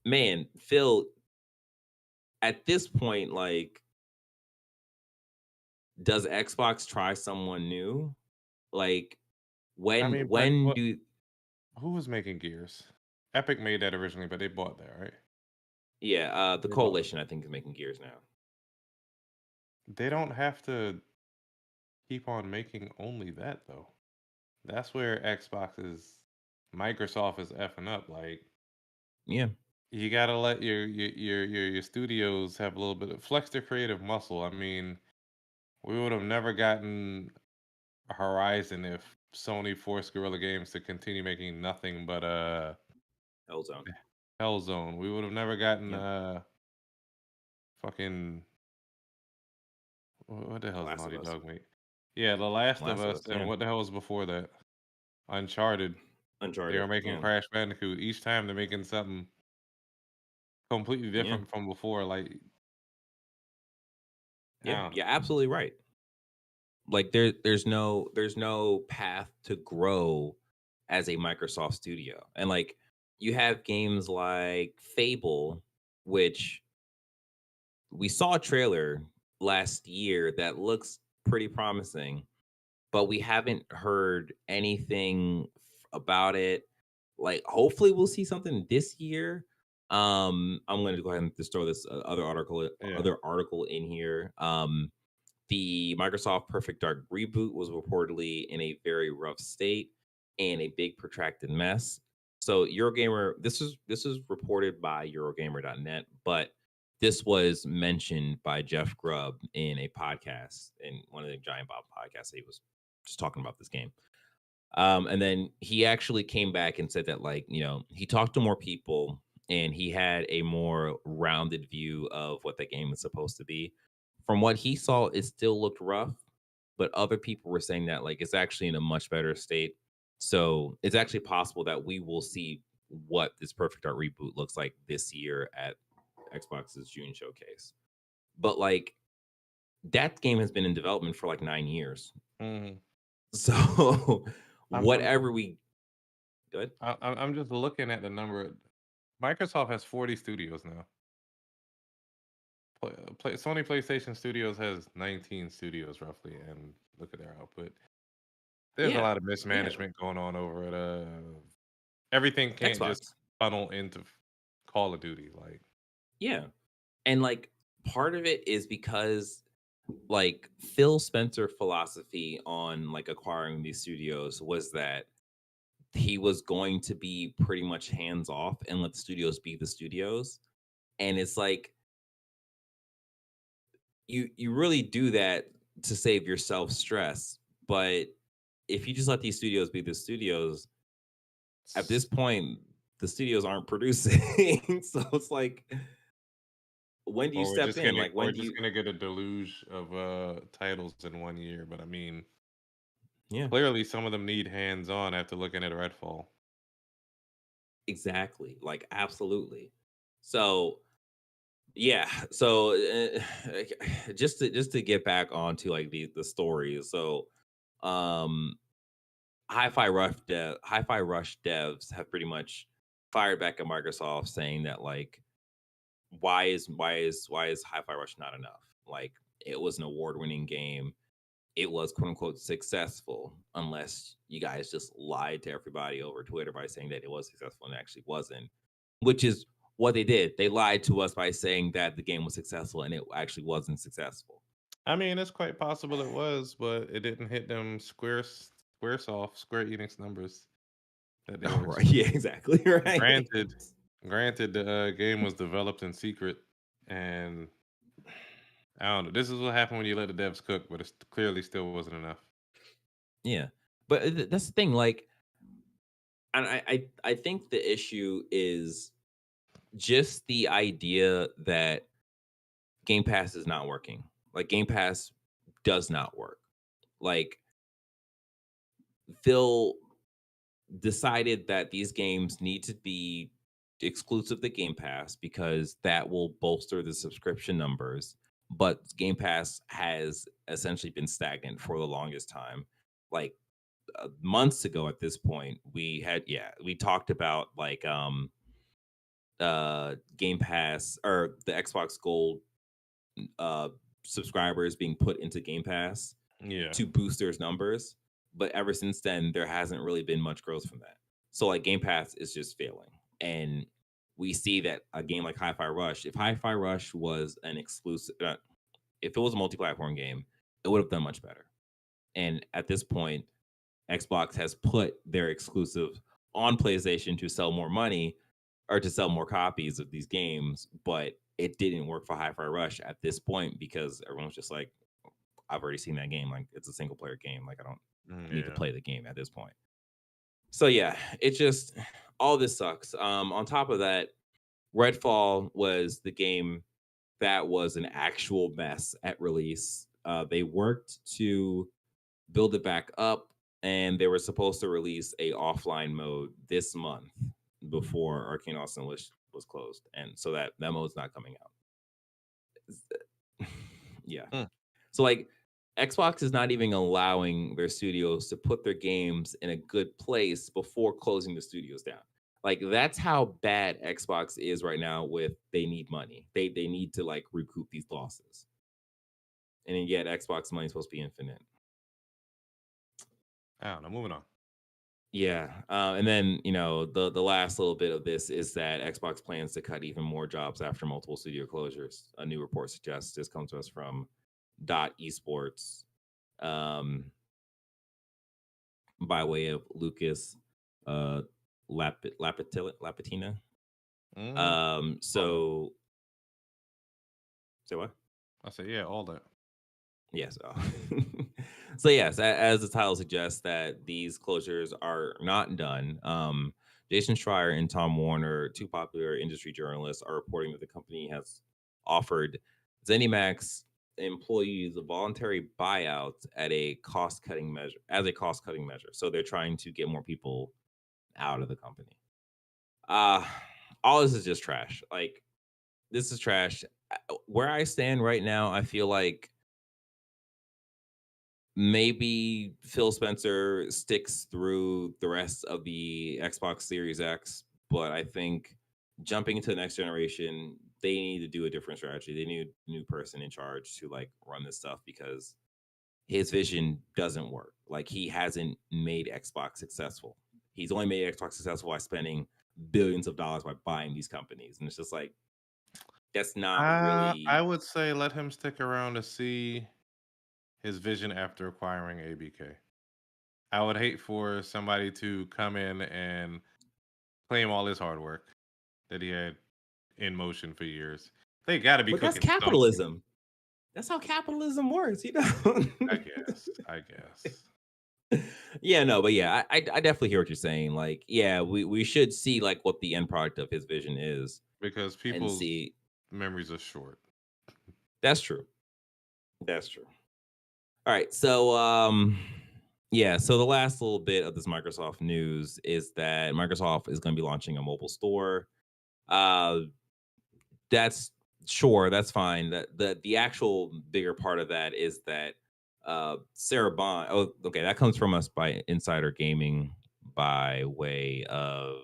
man, Phil, at this point, like, does Xbox try someone new? Like, I when mean, but when do who was making Gears? Epic made that originally, but they bought that, right? yeah, the They bought. coalition I think is making Gears now. They don't have to keep on making only that though. That's where Xbox is, Microsoft is effing up. Like Yeah. you gotta let your studios have a little bit of flex their creative muscle. I mean, we would have never gotten Horizon if Sony forced Guerrilla Games to continue making nothing but Hellzone. Hellzone. We would have never gotten Yeah. fucking what the The hell's Last of Naughty Us. Dog mate? Yeah, The Last of Last of Us, Us. and Yeah. what the hell was before that? Uncharted. They were Uncharted. making Yeah. Crash Bandicoot. Each time they're making something completely Yeah. different from before. Like, I Yeah. don't know. You're absolutely right. Like there's no path to grow as a Microsoft studio. And like you have games like Fable, which we saw a trailer last year that looks pretty promising, but we haven't heard anything about it. Like, hopefully, we'll see something this year. I'm going to go ahead and just throw this Yeah. other article in here. The Microsoft Perfect Dark reboot was reportedly in a very rough state and a big protracted mess. So Eurogamer, this is reported by Eurogamer.net, but this was mentioned by Jeff Grubb in a podcast in one of the Giant Bomb podcasts. He was just talking about this game. And then he actually came back and said that, like, he talked to more people and he had a more rounded view of what the game is supposed to be. From what he saw, it still looked rough, but other people were saying that, like, it's actually in a much better state. So it's actually possible that we will see what this Perfect Art reboot looks like this year at Xbox's June showcase. But like that game has been in development for like 9 years. hmm So I'm I'm whatever we good. I'm just looking at the number. Microsoft has 40 studios now. Sony PlayStation Studios has 19 studios roughly, and look at their output. There's a Yeah. lot of Yeah. mismanagement going on over at everything can't just Xbox. funnel into Call of Duty. Like, Yeah. And like part of it is because like Phil Spencer philosophy on like acquiring these studios was that he was going to be pretty much hands off and let the studios be the studios. And it's like you really do that to save yourself stress, but if you just let these studios be the studios, at this point the studios aren't producing. So it's like, when do you or step in? Like, we're when do just you? gonna get a deluge of titles in one year. But I mean, Yeah, clearly some of them need hands on after looking at Redfall. exactly. Like, absolutely. So yeah, so just to get back onto like the stories. So um Hi-Fi Rush devs have pretty much fired back at Microsoft saying that, like, why is Hi-Fi Rush not enough? Like, it was an award-winning game. it was quote unquote successful, unless you guys just lied to everybody over Twitter by saying that it was successful and it actually wasn't, which is what they did. They lied to us by saying that the game was successful and it actually wasn't successful. I mean, it's quite possible it was, but it didn't hit them Square Enix numbers that they Oh, were right. Yeah, expecting. exactly. Right. Granted, granted, the game was developed in secret, and I don't know. This is what happened when you let the devs cook, but it clearly still wasn't enough. Yeah. But that's the thing. Like, and I think the issue is just the idea that Game Pass is not working. Like, Game Pass does not work. Like, Phil decided that these games need to be exclusive to Game Pass because that will bolster the subscription numbers. But Game Pass has essentially been stagnant for the longest time. Like, months ago at this point, we talked about like Game Pass or the Xbox Gold uh subscribers being put into Game Pass Yeah. to boost their numbers. But ever since then, there hasn't really been much growth from that. So like Game Pass is just failing. And we see that a game like Hi-Fi Rush, if Hi-Fi Rush was an exclusive, if it was a multi-platform game, it would have done much better. And at this point, Xbox has put their exclusive on PlayStation to sell more money or to sell more copies of these games, but it didn't work for Hi-Fi Rush at this point because everyone's just like, I've already seen that game. Like, it's a single player game. Like, I don't need to Yeah. play the game at this point. So yeah, it just all this sucks. On top of that, Redfall was the game that was an actual mess at release. They worked to build it back up, and they were supposed to release a offline mode this month before Arcane Austin was closed, and so that mode's not coming out. Yeah. Hmm. So like Xbox is not even allowing their studios to put their games in a good place before closing the studios down. Like that's how bad Xbox is right now with they need money. They need to like recoup these losses. And yet Xbox money is supposed to be infinite. I don't know. Moving on. Yeah. And then, the last little bit of this is that Xbox plans to cut even more jobs after multiple studio closures. A new report suggests. This comes to us from Dot Esports. By way of Lucas Lapatina. Mm, all that. So say what? I say, yeah, all that. Yes. So yes, as the title suggests, that these closures are not done. Jason Schreier and Tom Warner, two popular industry journalists, are reporting that the company has offered ZeniMax employees a voluntary buyout at a cost-cutting measure as a cost-cutting measure. So they're trying to get more people out of the company. Uh all this is just trash. Like, this is trash. Where I stand right now, I feel like maybe Phil Spencer sticks through the rest of the Xbox Series X, but I think jumping into the next generation, they need to do a different strategy. They need a new person in charge to like run this stuff because his vision doesn't work. Like, he hasn't made Xbox successful. He's only made Xbox successful by spending billions of dollars by buying these companies. And it's just like, that's not I really. would say let him stick around to see his vision after acquiring ABK. I would hate for somebody to come in and claim all his hard work that he had in motion for years. They got to be But that's cooking something. capitalism. That's how capitalism works, I guess. I guess. Yeah, no, but yeah, I definitely hear what you're saying. Like, yeah, we should see like what the end product of his vision is Because and people's see. memories are short. That's true. That's true. All right, so yeah, so the last little bit of this Microsoft news is that Microsoft is going to be launching a mobile store. Uh, that's sure, that's fine. That the actual bigger part of that is that Sarah Bond. Oh, okay, that comes from us by Insider Gaming by way of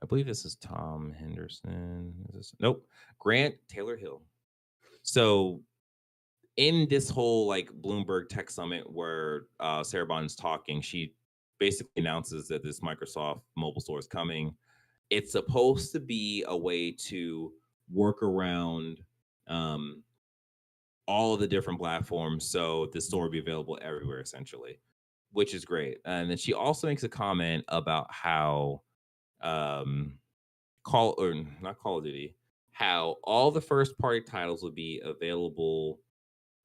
I believe this is Tom Henderson. Is this, nope, Grant Taylor Hill. So in this whole like Bloomberg Tech Summit where Sarah Bond's talking, she basically announces that this Microsoft mobile store is coming. It's supposed to be a way to work around all of the different platforms, so the store will be available everywhere essentially, which is great. And then she also makes a comment about how um, not Call of Duty, how all the first party titles will be available.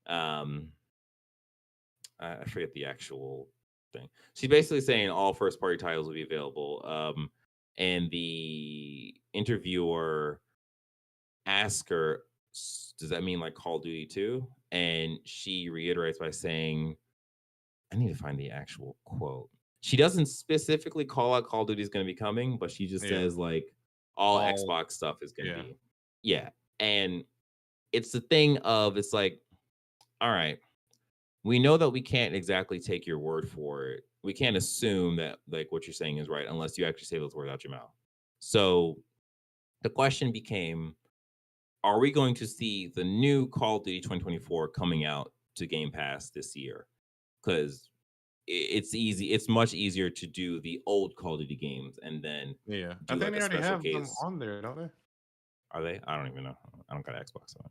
Um, I forget the actual thing. She's basically saying all first party titles will be available. And the interviewer asked her, "Does that mean like Call of Duty 2?" And she reiterates by saying, I need to find the actual quote. She doesn't specifically call out Call of Duty is going to be coming, but she just Yeah. says like all All Xbox stuff is going to yeah. be. Yeah. And it's the thing of it's like, all right, we know that we can't exactly take your word for it. We can't assume that like what you're saying is right unless you actually say those words out your mouth. So the question became, are we going to see the new Call of Duty 2024 coming out to Game Pass this year? Because it's much easier to do the old Call of Duty games and then Yeah. I do think like they a already special have them case. on there, don't they? Are they? I don't even know. I don't got an Xbox. So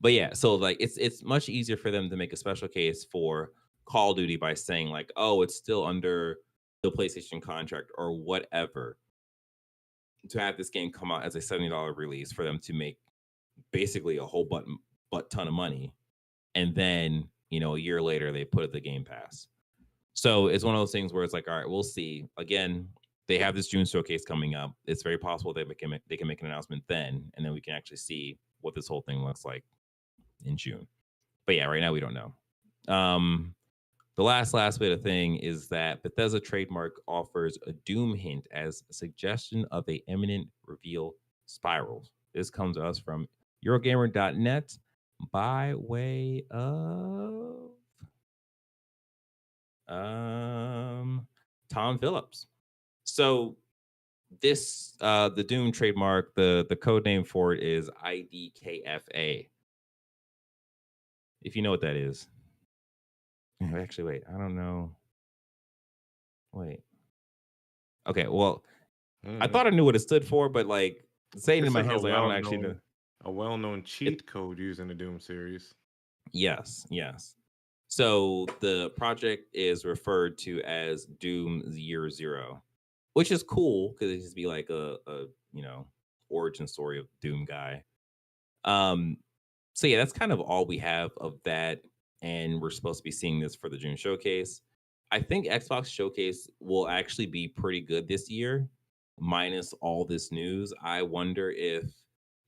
but yeah, so like it's much easier for them to make a special case for Call of Duty by saying like, oh, it's still under the PlayStation contract or whatever, to have this game come out as a $70 release for them to make basically a whole butt ton of money, and then a year later they put it the Game Pass. So it's one of those things where it's like, all right, we'll see. Again, they have this June showcase coming up. It's very possible they can make an announcement then, and then we can actually see what this whole thing looks like in June. But yeah, right now we don't know. The last bit of thing is that Bethesda trademark offers a Doom hint as a suggestion of a imminent reveal spiral. This comes to us from Eurogamer.net by way of Tom Phillips. So this the Doom trademark, the code name for it is IDKFA. If you know what that is. Actually, wait, I don't know. Wait. Okay, well, I thought I knew what it stood for, but like saying it in This my is head is like I don't actually know. a well-known cheat code used in the Doom series. Yes. So the project is referred to as Doom Year Zero, which is cool because it just be like a origin story of Doom guy. So yeah, that's kind of all we have of that, and we're supposed to be seeing this for the June showcase. I think Xbox showcase will actually be pretty good this year, minus all this news. I wonder if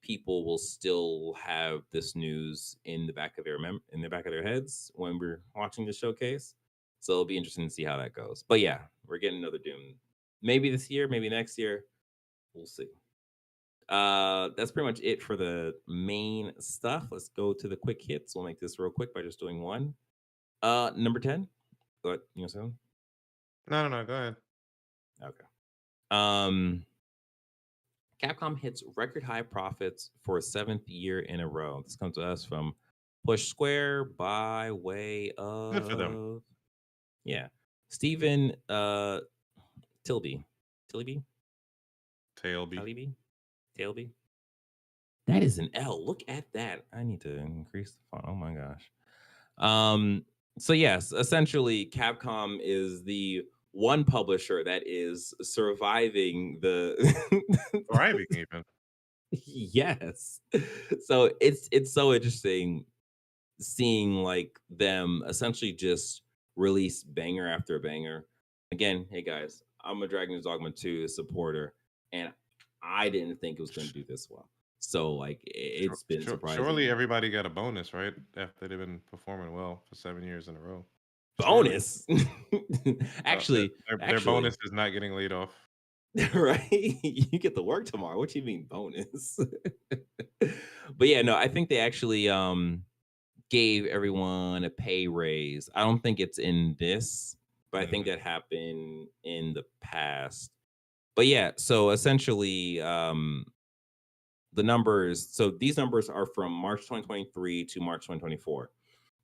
people will still have this news in the back of their heads when we're watching the showcase. So it'll be interesting to see how that goes. But yeah, we're getting another Doom. Maybe this year, maybe next year. We'll see. That's pretty much it for the main stuff. Let's go to the quick hits. We'll make this real quick by just doing one. Number 10. What you know saying? No, go ahead. Okay. Capcom hits record high profits for a seventh year in a row. This comes to us from Push Square by way Good for them. of Stephen Tilby. Tilby? Tailby. Tailby? That is an L. Look at that. I need to increase the font. Oh my gosh. So yes, essentially Capcom is the one publisher that is surviving the Thriving even. Yes. So it's so interesting seeing like them essentially just release banger after banger. Again, hey guys, I'm a Dragon's Dogma 2 supporter, and I didn't think it was going to do this well. So like it's been surprising. Surely everybody got a bonus, right? After they've been performing well for 7 years in a row. Bonus. Actually, their bonus is not getting laid off. Right? You get to work tomorrow. What you mean bonus? But yeah, no, I think they actually gave everyone a pay raise. I don't think it's in this, but I think that happened in the past. But yeah, so essentially the numbers. So these numbers are from March 2023 to March 2024.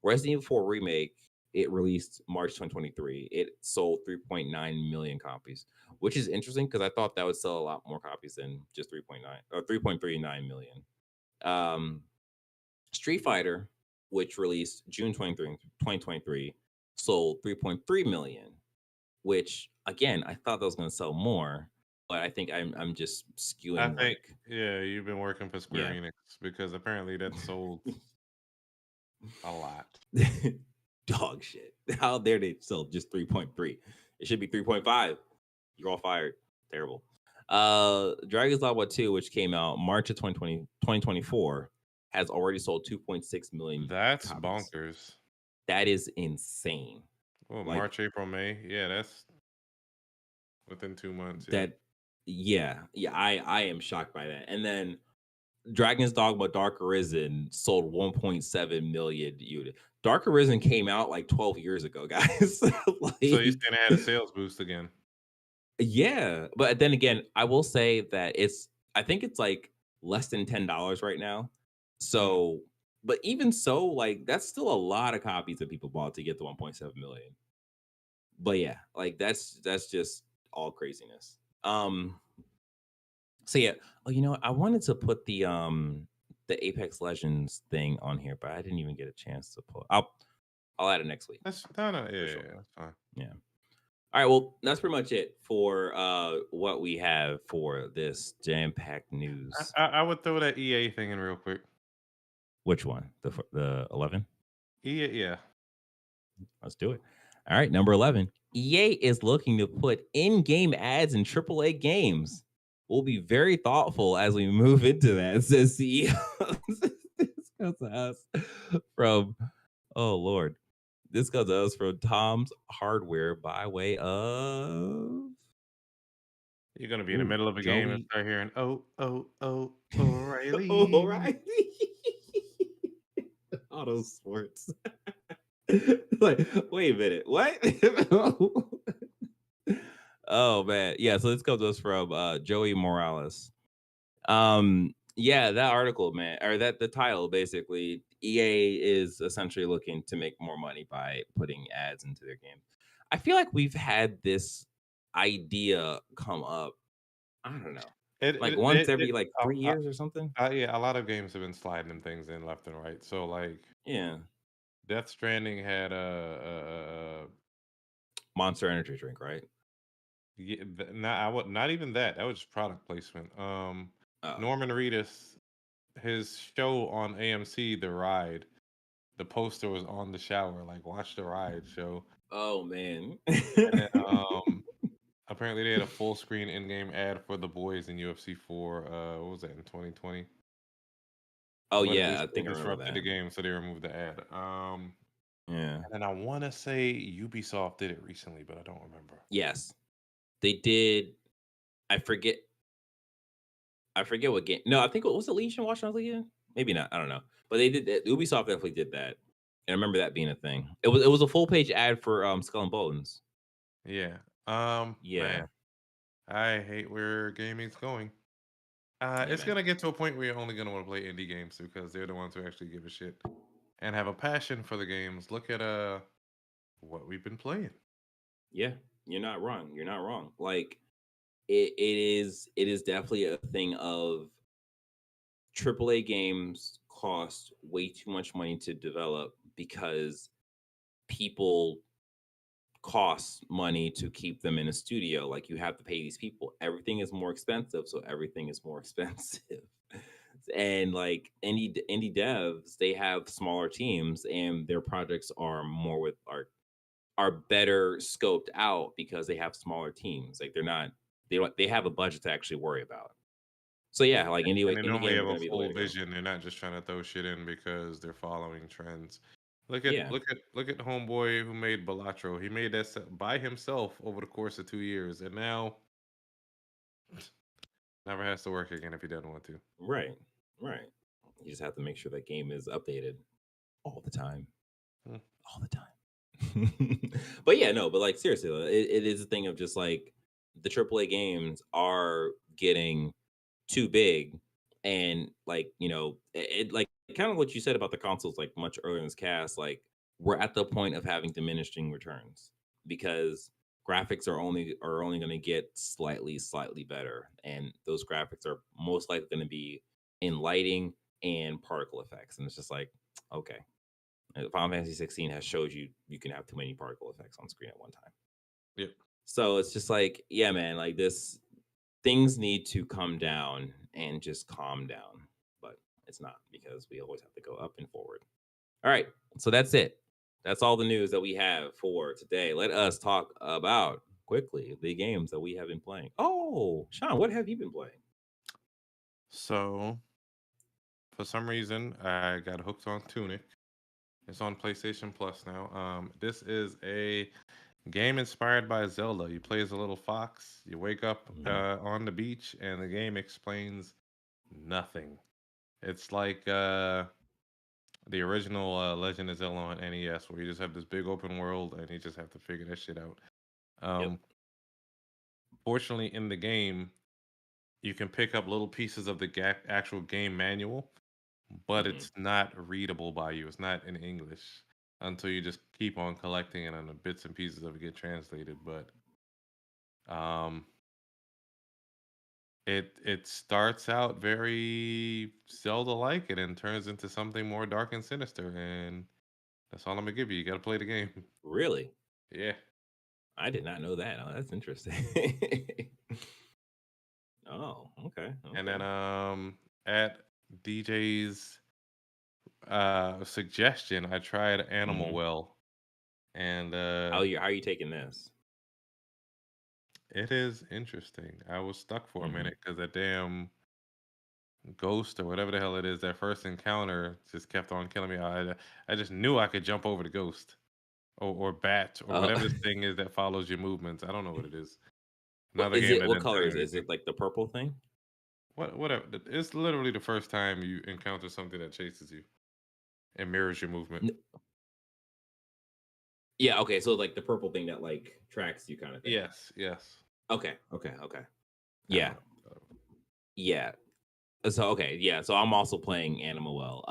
Resident Evil 4 Remake, it released March 2023. It sold 3.9 million copies, which is interesting because I thought that would sell a lot more copies than just 3.9 or 3.39 million. Street Fighter, which released June 2023, sold 3.3 million, which again, I thought that was going to sell more, but I think I'm just I skewing think, like, yeah, you've been working for Square yeah. Enix because apparently that sold a lot. Dog shit. How dare they sell just 3.3? It should be 3.5. You're all fired. Terrible. Dragon's Dogma 2, which came out March of 2024, has already sold 2.6 million That's copies. bonkers. That is insane. Well, Like March, April, May. Yeah, that's within 2 months. Yeah. that. Yeah. I am shocked by that. And then Dragon's Dogma Dark Arisen sold 1.7 million units. Dark Arisen came out like 12 years ago, guys. So you're saying Like, it had a sales boost again? yeah, but then again, I will say that I think it's like less than $10 right now. Mm. So, but even so, like that's still a lot of copies that people bought to get to 1.7 million. But yeah, like that's just all craziness. So yeah, oh, I wanted to put the Apex Legends thing on here, but I didn't even get a chance to pull. I'll add it next week That's no, yeah, for yeah, sure. yeah, that's fine. Yeah. All right, well, that's pretty much it for what we have for this jam-packed news. I would throw that EA thing in real quick. Which one? The 11? EA, yeah. Let's do it. All right, number 11. EA is looking to put in-game ads in AAA games. We'll be very thoughtful as we move into that, says CEO. This goes to us from, oh Lord. This goes to us from Tom's Hardware by way of You're gonna be in the middle of a game and Joey. start hearing, oh, O'Reilly. Right. Auto sports. Like, wait a minute. What? Oh man. Yeah, so this comes to us from Joey Morales. Yeah, that article, man, or that the title basically, EA is essentially looking to make more money by putting ads into their game. I feel like we've had this idea come up. I don't know, It, like it, once it, every it like 3 years or something. yeah, a lot of games have been sliding them things in left and right. So like, Yeah, Death Stranding had a Monster Energy drink, right? yeah, not I would not even that. That was just product placement. Oh, Norman Reedus, his show on AMC, The Ride. The poster was on the shower, like watch the ride show. oh man. And then apparently they had a full screen in-game ad for the boys in UFC 4. What was that in 2020? Oh But yeah, I it think I remember disrupted the that. game, so they removed the ad. Yeah. And then I want to say Ubisoft did it recently, but I don't remember. Yes, they did. I forget. I forget what game. No, I think it was Legion. Watch Legion. Maybe not. I don't know. But they did that. Ubisoft definitely did that, and I remember that being a thing. It was a full page ad for Skull and Bones. Yeah. Yeah. Man, I hate where gaming's going. Yeah, It's man. gonna get to a point where you're only gonna want to play indie games because they're the ones who actually give a shit and have a passion for the games. Look at what we've been playing. Yeah, you're not wrong. You're not wrong. Like it is definitely a thing of AAA games cost way too much money to develop because people cost money to keep them in a studio. Like you have to pay these people. Everything is more expensive, so everything is more expensive. And like indie devs, they have smaller teams, and their projects are more with are better scoped out because they have smaller teams. Like they have a budget to actually worry about. So yeah, like And they indie normally games have are a gonna be the way full to go. vision. They're not just trying to throw shit in because they're following trends. Yeah, Look at homeboy who made Balatro. He made that by himself over the course of 2 years, and now never has to work again if he doesn't want to. right, right. You just have to make sure that game is updated all the time, Hmm. all the time. But yeah, no, but like seriously, it is a thing of just like the AAA games are getting too big And like, like kind of what you said about the consoles, like much earlier in this cast, like we're at the point of having diminishing returns because graphics are only going to get slightly better, and those graphics are most likely going to be in lighting and particle effects, and it's just like, okay, Final Fantasy 16 has showed you can have too many particle effects on screen at one time. Yep. So it's just like, yeah, man, like this things need to come down and just calm down. But it's not, because we always have to go up and forward. All right. So that's it. That's all the news that we have for today. Let us talk about quickly the games that we have been playing. Oh, Sean, what have you been playing? So for some reason, I got hooked on Tunic. It's on PlayStation Plus now. This is a game inspired by Zelda. You play as a little fox. You wake up Mhm. on the beach, and the game explains nothing. It's like the original Legend of Zelda on NES, where you just have this big open world and you just have to figure that shit out. Yep. Um, Fortunately, in the game, you can pick up little pieces of the actual game manual, but Hmm. it's not readable by you. It's not in English until you just keep on collecting it, and the bits and pieces of it get translated. But um, it starts out very Zelda-like and then turns into something more dark and sinister. And that's all I'm gonna give you. You gotta play the game. Really? Yeah. I did not know that. Oh, that's interesting. Oh, okay. And Okay. then at DJ's suggestion, I tried Animal Hmm. Well, and How are you taking this? it is interesting. I was stuck for a Hmm. minute because that damn ghost or whatever the hell it is, that first encounter just kept on killing me. I just knew I could jump over the ghost or bat or Uh, whatever this thing is that follows your movements. I don't know what it is. what Another is game it? that What didn't color tell is you it? Is anything. it like the purple thing? Whatever. It's literally the first time you encounter something that chases you and mirrors your movement. Yeah, okay, so like the purple thing that like tracks you kind of thing. Yes, yes. Okay, okay, okay. I don't Yeah, know. yeah. So okay, yeah. So I'm also playing Animal Well.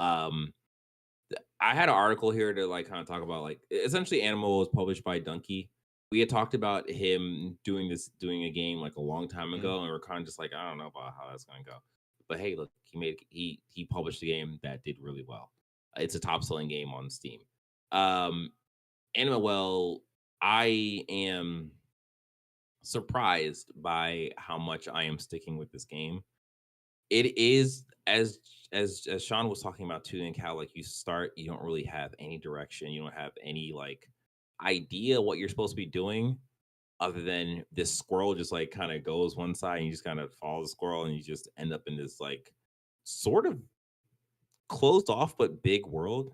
I had an article here to like kind of talk about like essentially Animal was published by Dunkey. We had talked about him doing a game like a long time Mhm. ago, and we're kind of just like, I don't know about how that's gonna go. But hey, look, he published a game that did really well. It's a top selling game on Steam. Um, Animal Well, I am surprised by how much I am sticking with this game. It is as Sean was talking about too, and how like you start, you don't really have any direction, you don't have any like idea what you're supposed to be doing, other than this squirrel just like kind of goes one side and you just kind of follow the squirrel and you just end up in this like sort of closed off but big world,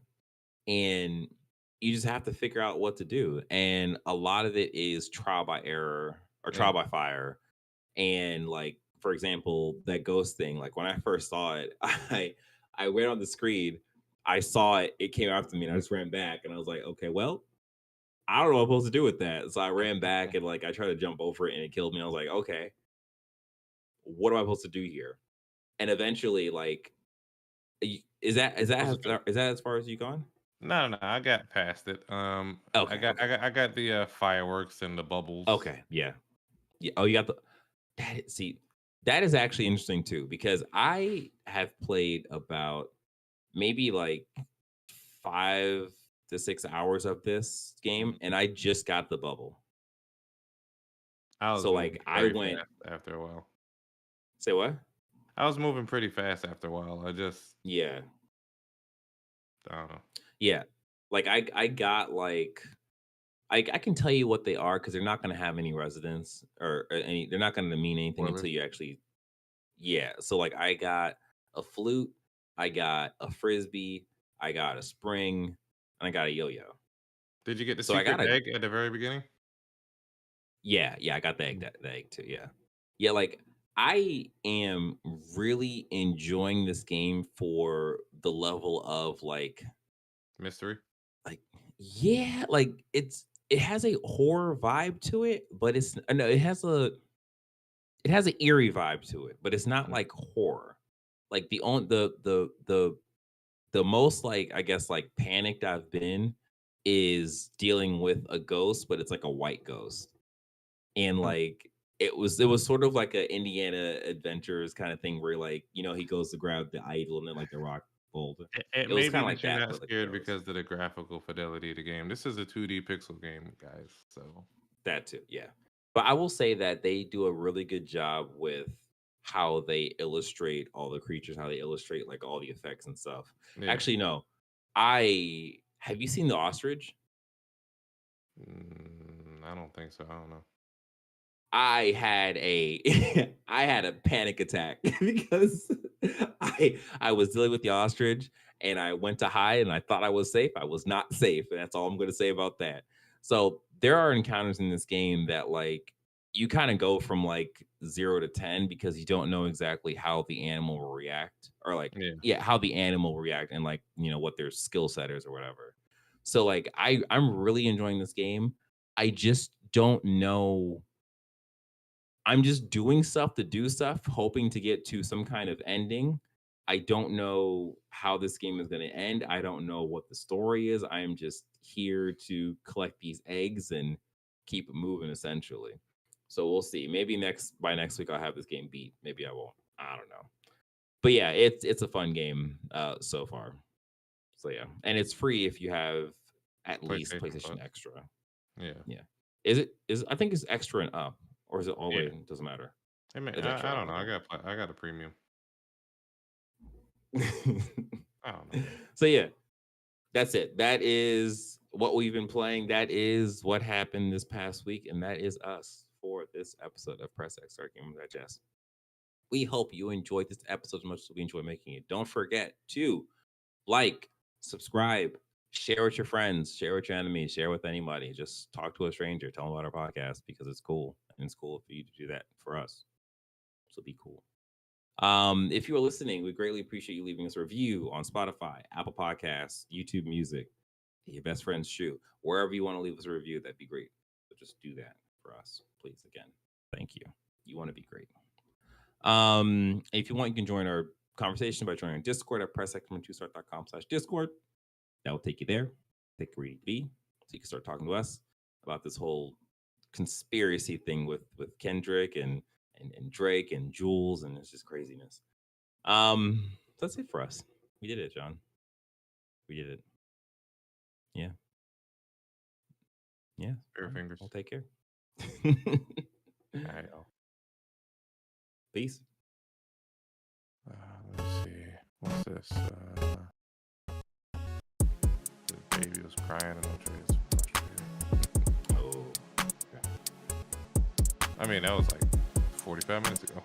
and you just have to figure out what to do. And a lot of it is trial by error or Yeah. trial by fire. And like, for example, that ghost thing, like when I first saw it, I went on the screen, I saw it, it came after me, and I just ran back and I was like, okay, well, I don't know what I'm supposed to do with that. So I ran back and like I tried to jump over it and it killed me. I was like, okay, what am I supposed to do here? And eventually, like, Supposed to do. is that as far as you gone? No, no, no. I got past it. I Okay, got, I okay, got, I got the fireworks and the bubbles. okay, yeah, yeah. Oh, you got the see, that is actually interesting too, because I have played about maybe like 5 to 6 hours of this game, Mhm. and I just got the bubble. I was So moving like I very went, fast after a while. say what? I was moving pretty fast after a while. Yeah, I don't know. yeah. Like I got like I can tell you what they are because they're not going to have any resonance or any. They're not going to mean anything until Spoilers. you actually. Yeah. So like I got a flute, I got a frisbee, I got a spring, and I got a yo-yo. Did you get the So I secret got a egg at the very beginning? yeah, I got the egg too. Yeah. Yeah, like I am really enjoying this game for the level of Mystery. like yeah, like it has a horror vibe to it, but no, it has an eerie vibe to it, but it's not Mhm. like horror. like the most like I guess like panicked I've been is dealing with a ghost, but it's like a white ghost. And Hmm. like it was sort of like a Indiana Adventures kind of thing where like, he goes to grab the idol and then like the rock boulder. It It was may kind be of that like you're that, not but like a scared ghost. because of the graphical fidelity of the game. This is a 2D pixel game, guys. So That too, yeah. But I will say that they do a really good job with how they illustrate all the creatures, how they illustrate like all the effects and stuff. yeah. Actually, no. I have you seen the ostrich? I don't think so. I don't know. I had a I had a panic attack because I was dealing with the ostrich and I went to hide and I thought I was safe. I was not safe, and that's all I'm going to say about that. So there are encounters in this game that like you kind of go from like 0 to 10 because you don't know exactly how the animal will react, or like Yeah. yeah, how the animal will react, and like what their skill set is or whatever. So like I'm really enjoying this game. I just don't know, I'm just doing stuff to do stuff, hoping to get to some kind of ending. I don't know how this game is going to end. I don't know what the story is. I am just here to collect these eggs and keep it moving, essentially. So we'll see. Maybe by next week I'll have this game beat. Maybe I won't. I don't know. But yeah, it's a fun game so far. So yeah, and it's free if you have at least PlayStation Plus. PlayStation Extra. Yeah. Yeah, is I think it's extra and up, or is it all the Yeah. way? Doesn't matter. Hey man, It's extra I all don't the know. way I got a premium. down. I don't know. So yeah, that's it. That is what we've been playing. That is what happened this past week, and that is us for this episode of Press X Start Game Digest. We hope you enjoyed this episode as much as we enjoy making it. Don't forget to like, subscribe, share with your friends, share with your enemies, share with anybody. Just talk to a stranger, tell them about our podcast because it's cool, and it's cool for you to do that for us. So be cool. If you are listening, we greatly appreciate you leaving us a review on Spotify, Apple Podcasts, YouTube Music, your best friend's shoe, wherever you want to leave us a review. That'd be great. So just do that for us, please. Again, thank you. You want to be great. If you want, you can join our conversation by joining our Discord at pressx2start.com/Discord. That will take you there. Take where you need to be, so you can start talking to us about this whole conspiracy thing with Kendrick and Drake and Jules, and it's just craziness. That's it for us. We did it, John. We did it. Yeah. Yeah. Fair fingers. We'll take care. All right. Peace. Let's see. What's this? The baby was crying and Andre's frustrated. Oh. Okay. I mean, that was like 45 minutes ago.